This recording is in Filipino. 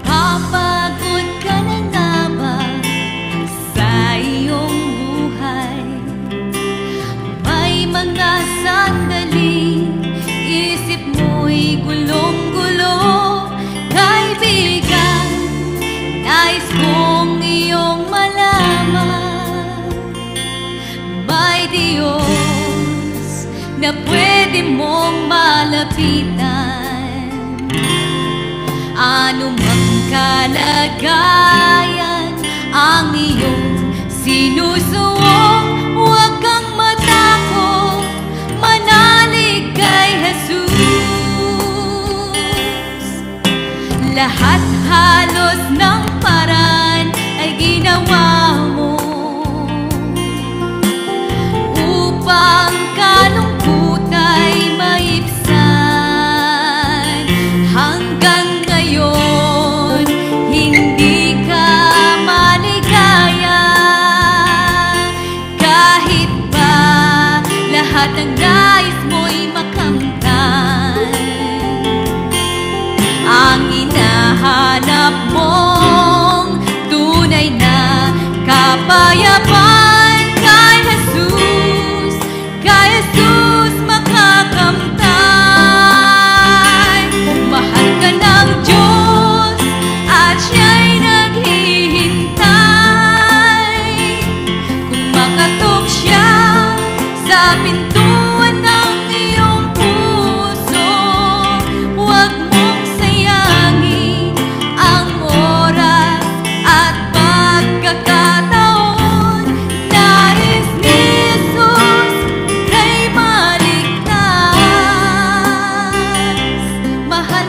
Napapagod ka na nga ba sa iyong buhay? May mga sandaling isip mo'y gulong-gulo. Kaibigan, nais kong iyong malaman, may Diyos na pwede mong malapitan. Ano mang kalagayan ang iyong sinusuong, huwag kang matakot, manalig kay Jesus. Lahat halos ng paraan ay ginawa mo upang kalungkot ay maibsan. Hanggang ngayon, hindi ka maligaya, kahit ba lahat ng nais mo'y makamtan. Ang hinahanap mong tunay na kapayapaan kay Jesus, kay Jesus makakamtan. Mahal ka ng Diyos at siya'y naghihintay. Kung makatok siya sa pintuan ng iyong puso, huwag mong sayangin ang oras at pagkakataon. Nais ni Jesus kay maligtas. Mahal